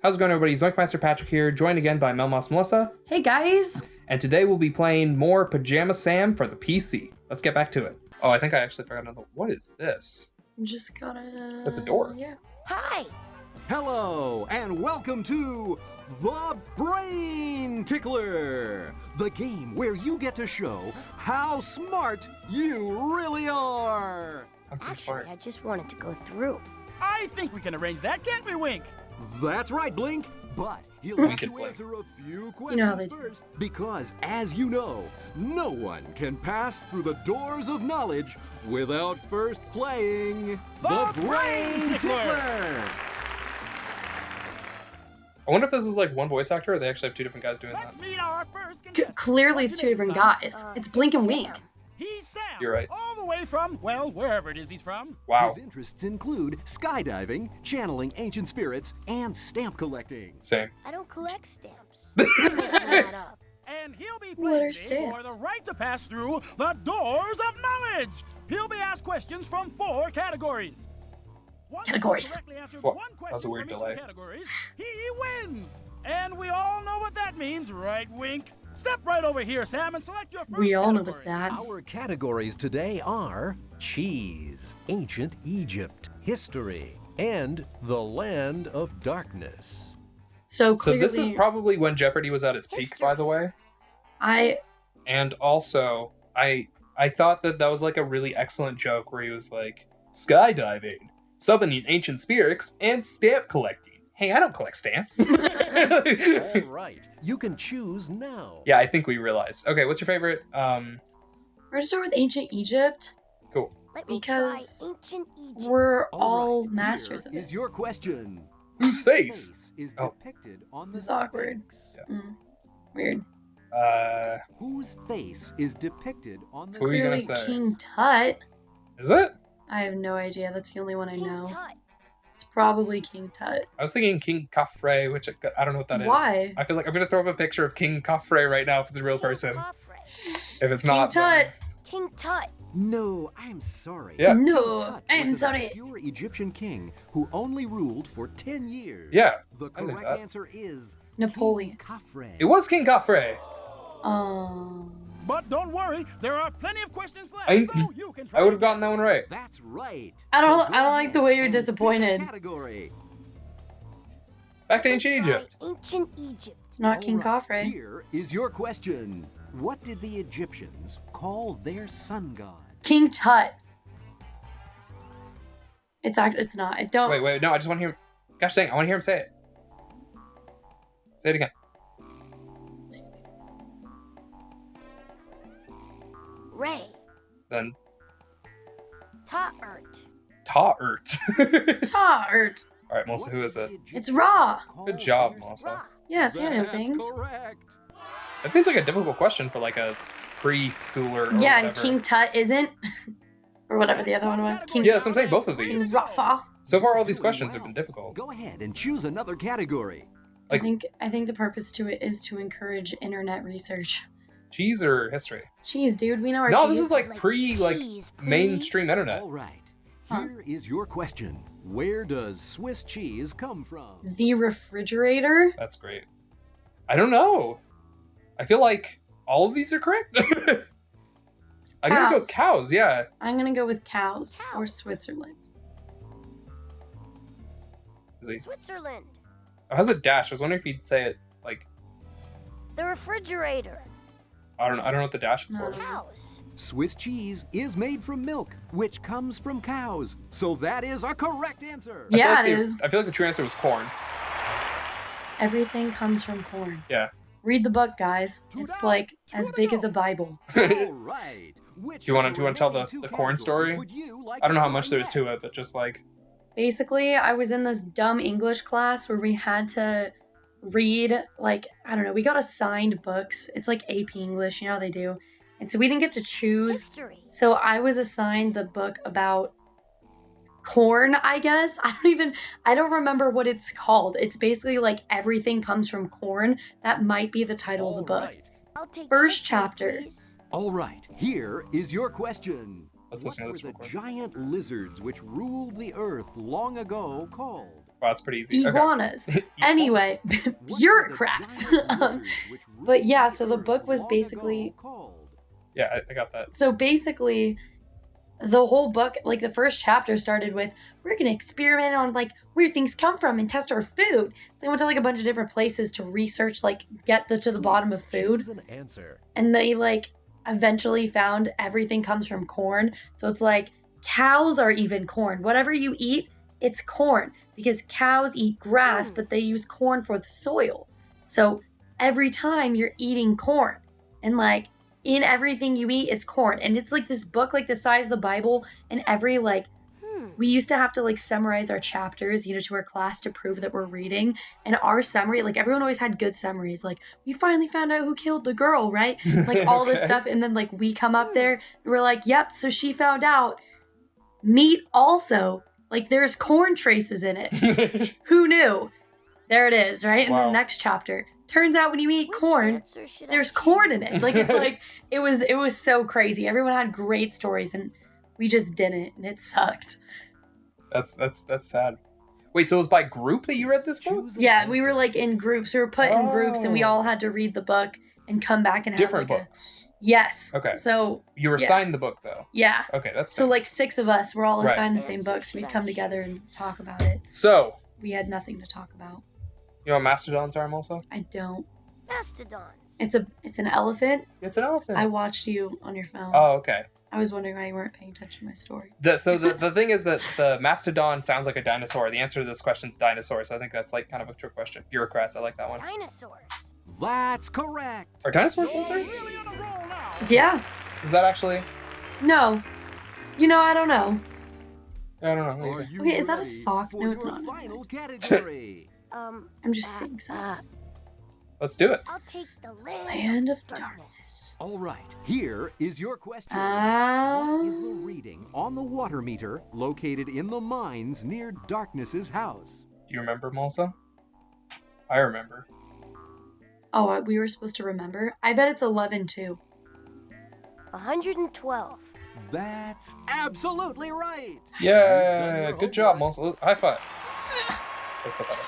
How's it going, everybody? ZoinkMeister Patrick here, joined again by Melmouse Melissa. Hey guys! And today we'll be playing more Pajama Sam for the PC. Let's get back to it. Oh, I think I actually forgot another. What is this? I'm just gotta... That's a door. Yeah. Hi! Hello, and welcome to The Brain Tickler, the game where you get to show how smart you really are. I'm pretty Actually, smart. I just wanted to go through. I think we can arrange that, can't we, Wink? That's right, Blink, but you'll We have can to Blink. answer a few You know how they questions do. first, because as you know, no one can pass through the doors of knowledge without first playing The Brain Tickler. I wonder if this is like one voice actor or they actually have two different guys doing that. Let's meet our first contestant. Clearly it's two different guys. It's Blink and Wink. He's Sam. You're right. All the way from, well, wherever it is he's from. Wow. His interests include skydiving, channeling ancient spirits, and stamp collecting. Same. I don't collect stamps. Making that up. And he'll be What playing are today for stamps? the right to pass through the doors of knowledge. He'll be asked questions from 4 categories. Once he Categories. correctly answers What? one That was a question weird from each delay. of the categories, he wins. And we all know what that means, right, Wink? Step right over here, Sam, and select your first We all know category. what that Our means. categories today are cheese, ancient Egypt, history, and the land of darkness. So So clearly, this is probably when Jeopardy was at its peak, by the way. And also, I thought that was like a really excellent joke where he was like, skydiving, summoning ancient spirits, and stamp collecting. Hey, I don't collect stamps. All right, you can choose now. Yeah, I think we realized. Okay, what's your favorite? we're gonna start with ancient Egypt. Cool. Let me Because try ancient Egypt. We're All all right, masters of here is it. your question. Whose face? Is Oh. depicted on the This is awkward. Sphinx? Weird. Whose face is depicted on the Who are you gonna Clearly say? King Tut. Is it? I have no idea. That's the only one I King know. Tut. It's probably King Tut. I was thinking King Khafre, which I don't know what that is. Why? I feel like I'm gonna throw up a picture of King Khafre right now if it's a real King person. Khafre. If it's King not, Tut. King Tut. No, I'm sorry. Yeah. No, Tut I'm was an sorry. obscure Egyptian king who only ruled for 10 years. Yeah, The I knew correct that. answer is Napoleon. King Khafre. it was King Khafre. But don't worry, there are plenty of questions left. I- so you can try I would have again. gotten that one right. That's right. I don't- So I go don't like ahead the way you're and pick a disappointed. Category. Back to Let me ancient try Egypt. Ancient Egypt. It's not All King right, Khafre. Here is your question. What did the Egyptians call their sun god? King Tut. It's not. I don't. Wait, no, I just want to hear him. Gosh dang, I want to hear him say it. Say it again. Ray. Then Ta'ert. Ta'ert. Tart. All right, Melissa, What who is did it? the It's Egyptians Ra. call Good job, their Melissa. Ra. Yes, I know That's things. correct. That seems like a difficult question for like a preschooler or Yeah, and whatever. King Tut isn't. Or whatever the other one was. King, Yeah, that's what I'm saying, both of King these. Rafa. So far, all these Doing questions have well. been difficult. Go ahead and choose another category. Like- I think the purpose to it is to encourage internet research. Cheese or history? Jeez, dude, we know our No, cheese. this is like Cheese, please. mainstream internet. All right. Huh. Here is your question. Where does Swiss cheese come from? the refrigerator. That's great. I don't know. I feel like all of these are correct. I'm gonna go with cows. Yeah. I'm gonna go with cows or Cows. Switzerland. Is he? Switzerland. Oh, how's it dash? I was wondering if you'd say it like The refrigerator. I don't know what the dash is No. for. Cows. Swiss cheese is made from milk, which comes from cows. So that is a correct answer. I feel Yeah, like it the- is. I feel like the true answer was corn. Everything comes from corn. Yeah. Read the book, guys. It's like as big as a Bible. All right. Which Do you wanna of the tell the remaining two corn story? categories would you like I don't know to how much there is try to it, but just like Basically, I was in this dumb English class where we had to read, like, I don't know, we got assigned books. It's like AP English, you know how they do. And so we didn't get to choose. History. So I was assigned the book about corn, I guess. I don't remember what it's called. It's basically like everything comes from corn. That might be the title of the All book. right. I'll take First history, chapter. please. All right. Here is your question. Let's What listen to were this the real quick. giant lizards which ruled the earth long ago called? Wow, that's pretty easy. Iguanas. Anyway, bureaucrats. But yeah, so the book was basically... Yeah, I got that. So basically, the whole book, like the first chapter started with, we're going to experiment on like where things come from and test our food. So they went to like a bunch of different places to research, like get to the bottom of food. And they like eventually found everything comes from corn. So it's like cows are even corn. Whatever you eat, it's corn. Because cows eat grass, but they use corn for the soil. So every time you're eating corn, and like in everything you eat is corn. And it's like this book like the size of the Bible, and every like we used to have to like summarize our chapters, you know, to our class to prove that we're reading. And our summary, like everyone always had good summaries. Like, we finally found out who killed the girl, right? Like all this stuff. And then like we come up there and we're like, yep, so she found out meat also, like there's corn traces in it. Who knew? There it is, right? In the next chapter. Turns out when you eat corn, there's corn in it. Like it's like it was so crazy. Everyone had great stories and we just didn't, and it sucked. That's sad. Wait, so it was by group that you read this book? Yeah, we were like in groups. We were put in groups, and we all had to read the book and come back and have different like books. Yes. Okay. So you were assigned the book though. Yeah. Okay, that's so nice. like 6 of us were all assigned the same books. We'd come together and talk about it. So we had nothing to talk about. You know what mastodons are, also? I don't. Mastodons. It's an elephant. It's an elephant. I watched you on your phone. Oh, okay. I was wondering why you weren't paying attention to my story. So the thing is that the mastodon sounds like a dinosaur. The answer to this question is dinosaur, so I think that's like kind of a trick question. Bureaucrats, I like that one. Dinosaurs. That's correct. Are dinosaurs lizards? Yeah. Is that actually? No. You know, I don't know. I don't know. Okay, is that a sock? No, it's not. I'm just seeing socks. Let's do it. I'll take the Land of Darkness. All right, here is your question. What is the Um, reading on the water meter located in the mines near Darkness's house? Do you remember, Melsa? I remember. oh, we were supposed to remember? I bet it's 11 too. 112. That's absolutely right. Yeah, good job, Melsa. High five. Let's put that up.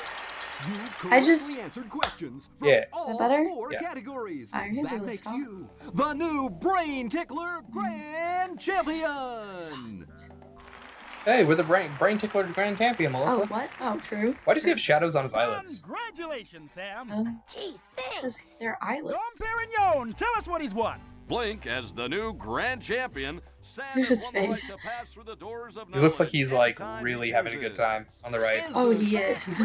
You I just- correctly answered questions from Is all that better? 4 Yeah. categories. Our hands That are makes soft. you the new Brain Tickler Grand Champion. Hey, we're the brain tickler grand champion, Melissa. Oh, what? Oh, true. Why does he have shadows on his eyelids? Congratulations, Sam. Gee, thanks. Because they're Dom eyelids. Perignon, tell us what he's won. Blink as the new grand champion. Sam Look at his has won the right face. to pass through the doors of He looks like knowledge he's like anytime really he having a good chooses. time on the right. Oh, he is.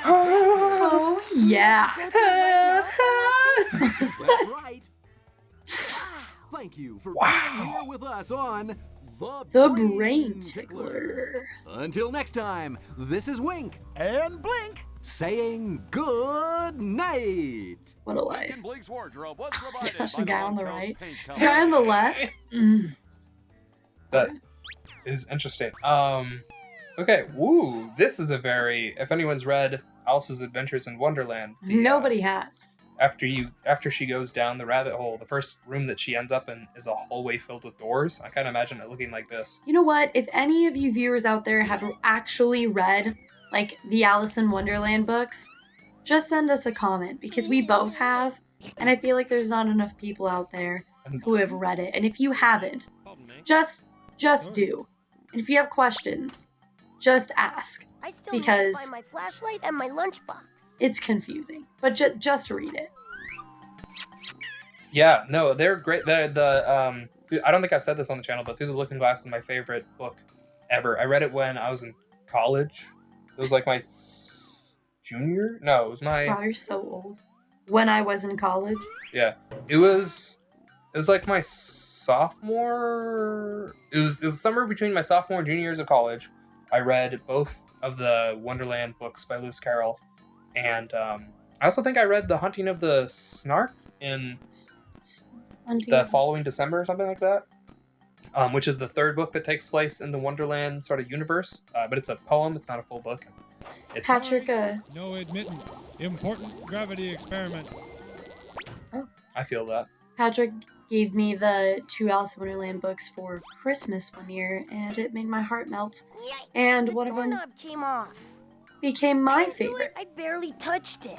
Oh, Oh, yeah. That's right. Thank you for being here with us on The Brain Tickler. Until next time, this is Wink And Blink. saying good night. What a Blink life. and Blink's wardrobe was provided Gosh, by the guy on the long-coat right. paint The guy on the company. left. Mm. That is interesting. Okay, woo. This is a very. If anyone's read Alice's Adventures in Wonderland, Nobody has. after she goes down the rabbit hole, the first room that she ends up in is a hallway filled with doors. I can't imagine it looking like this. You know what? If any of you viewers out there have actually read, like, the Alice in Wonderland books, just send us a comment, because we both have, and I feel like there's not enough people out there who have read it. And if you haven't, just do. And if you have questions, just ask. I still Because- need to find my flashlight and my lunchbox. It's confusing, but just read it. Yeah, no, they're great. I don't think I've said this on the channel, but Through the Looking Glass is my favorite book ever. I read it when I was in college. It was like my junior? No, it was my... Wow, you're so old. When I was in college. Yeah, it was like my sophomore. It was somewhere between my sophomore and junior years of college. I read both of the Wonderland books by Lewis Carroll, and I also think I read The Hunting of the Snark in the following December or something like that. Which is the third book that takes place in the Wonderland sort of universe, but it's a poem. It's not a full book. It's Patrick, No admittant. Important gravity experiment. I feel that. Patrick gave me the 2 Alice in Wonderland books for Christmas one year, and it made my heart melt. Yikes, And the one of them, doorknob came off. became my Can't do it. favorite. I barely touched it.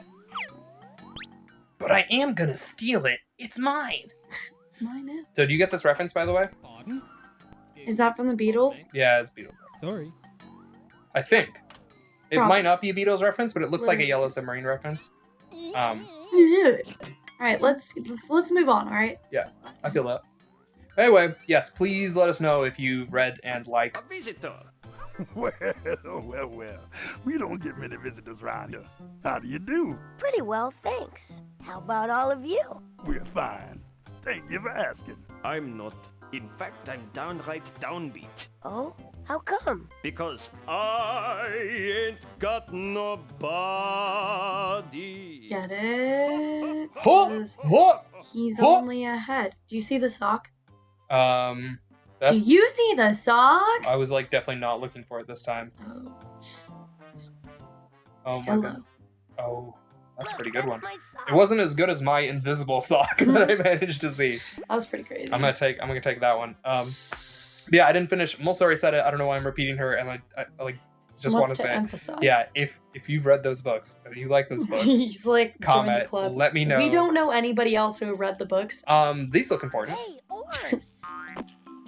But I am gonna steal it. It's mine. It's mine now. So do you get this reference, by the way? Pardon? Is that from the Beatles? Yeah, it's Beatles. Sorry. I think. It Probably. might not be a Beatles reference, but it looks like a Yellow Submarine reference. All right, let's move on. All right. I feel that. Anyway, yes, please let us know if you've read and like. A visitor. Well. We don't get many visitors around here. How do you do? Pretty well, thanks. How about all of you? We're fine. Thank you for asking. I'm not. In fact, I'm downright downbeat. Oh? How come? Because I ain't got nobody. Get it? Huh? 'Cause What? He's Huh? only ahead. Do you see the sock? Do Do you see the sock? I was like definitely not looking for it this time. Oh. Oh my Hello. god. Oh, that's a pretty good one. That's my sock. It wasn't as good as my invisible sock that I managed to see. That was pretty crazy. I'm gonna take that one. Yeah, I didn't finish. Mulsa already said it. I don't know why I'm repeating her, and I like just want to Wants say, emphasize. yeah, if you've read those books, if you like those books, He's like, join the comment, club. let me know. We don't know anybody else who read the books. These look important. Hey, orbs!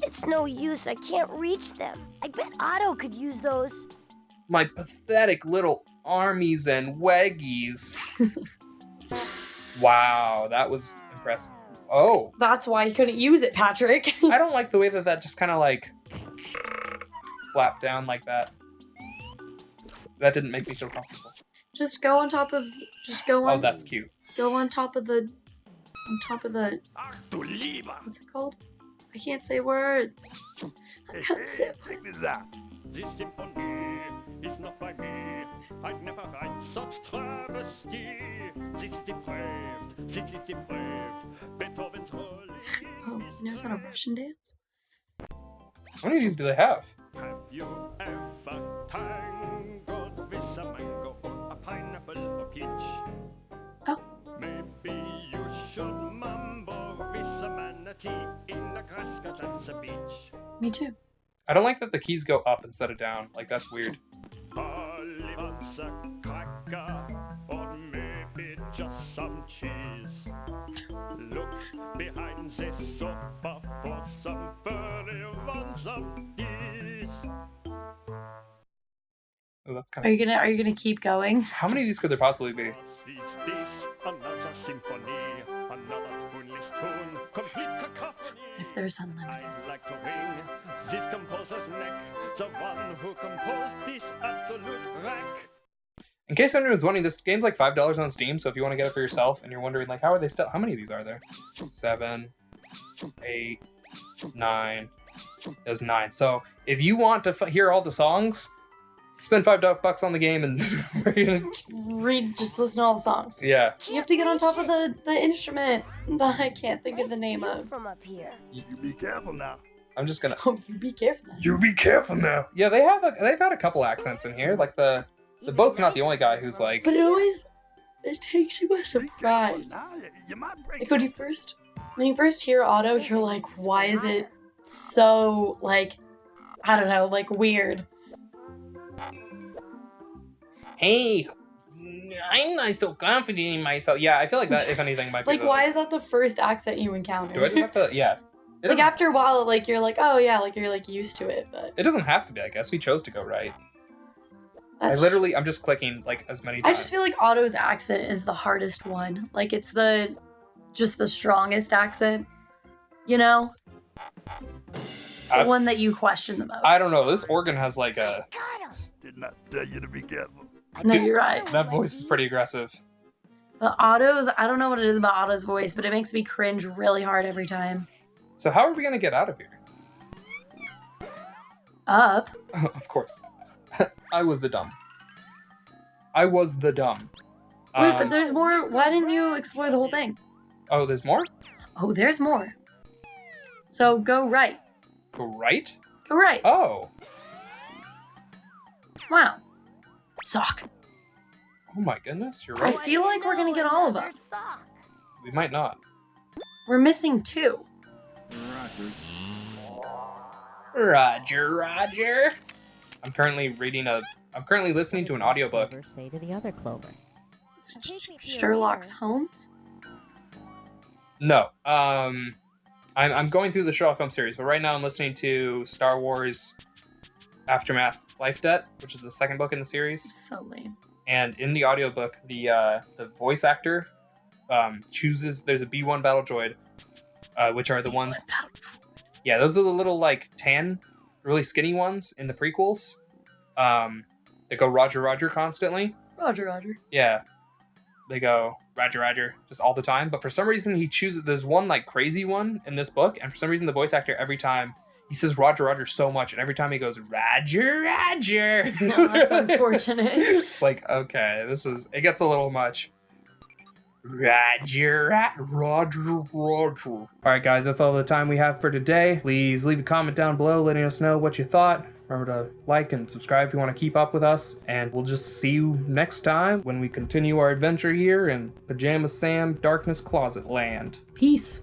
It's no use, I can't reach them. I bet Otto could use those. My pathetic little armies and waggies. Wow, that was impressive. Oh, That's why he couldn't use it, Patrick. I don't like the way that just kind of like flapped down like that. That didn't make me feel comfortable. Just go on top of. Just go on. Oh, that's cute. Go on top of the. On top of the. What's it called? I can't say words. I can't say Check words. this out. This symphony is not by me. I'd never write such travesty. This is depraved. Beethoven's rolling. Oh, he knows how to Russian dance? How many of these do they have? Have you ever tangled with a mango or a pineapple or peach? Oh. Maybe you should mumble with a manatee in the grass, 'cause that's a beach. Me too. I don't like that the keys go up instead of down. Like, that's weird. Oliver's a cracker, or maybe just some cheese. Look behind the sofa for some furry ones of these. Oh, that's kind Are of. you gonna keep going? How many of these could there possibly be? Is this another symphony, another tuneless tune, complete cacophony? If there's unlimited. I'd like to wring this composer's neck, the one who composed this absolute wreck. In case anyone's wondering, this game's like $5 on Steam, so if you want to get it for yourself and you're wondering, like, how are they still? How many of these are there? 7, 8, 9. There's 9. So if you want to hear all the songs, spend $5 on the game and Just listen to all the songs. yeah. You have to get on top of the instrument that I can't think of the name of. From up here. You be careful now. I'm just gonna. Oh, you be careful. You be careful now. Yeah, they've had a couple accents in here. Like the boat's not the only guy who's like. But it takes you by Be careful surprise. now. You might break Like when you first hear Otto, you're like, why is it so like, I don't know, like weird. Hey, I'm not so confident in myself. Yeah, I feel like that, if anything, might be. Like, why is that the first accent you encounter? Do I just have to? Yeah. It Like doesn't- after a while, like you're like, oh yeah, like you're like used to it, but It doesn't have to be. I guess we chose to go right. I'm just clicking like as many I times. just feel like Otto's accent is the hardest one. Like it's just the strongest accent, you know? It's the one that you question the most. I don't know. This organ has like a. Got him. Did not tell you to be careful. No, you're right. That voice is pretty aggressive. But Otto's, I don't know what it is about Otto's voice, but it makes me cringe really hard every time. So how are we gonna get out of here? Up. Of course. I was the dumb. Wait, but there's more. Why didn't you explore the whole thing? Oh, there's more? Oh, there's more. So go right. Go right? Go right. Oh. Wow. Sock. Oh my goodness, you're I right. feel like we're gonna get all of them. Sock. We might not. We're missing 2. Roger. I'm currently reading a I'm currently listening to an audiobook. Say to the other Clover. Sherlock Holmes? No. I'm going through the Sherlock Holmes series, but right now I'm listening to Star Wars Aftermath Life Debt, which is the second book in the series. So lame. And in the audiobook, the voice actor chooses, there's a B1 battle droid, which are the ones... Yeah, those are the little, like, tan, really skinny ones in the prequels. They go Roger, Roger constantly. Roger, Roger. Yeah. They go Roger, Roger just all the time. But for some reason, he chooses... There's one, like, crazy one in this book. And for some reason, the voice actor, every time... He says Roger, Roger so much, and every time he goes, Roger, Roger. No, that's unfortunate. Like, okay, it gets a little much. Roger, Roger, Roger. All right, guys, that's all the time we have for today. Please leave a comment down below letting us know what you thought. Remember to like and subscribe if you want to keep up with us. And we'll just see you next time when we continue our adventure here in Pajama Sam Darkness Closet Land. Peace.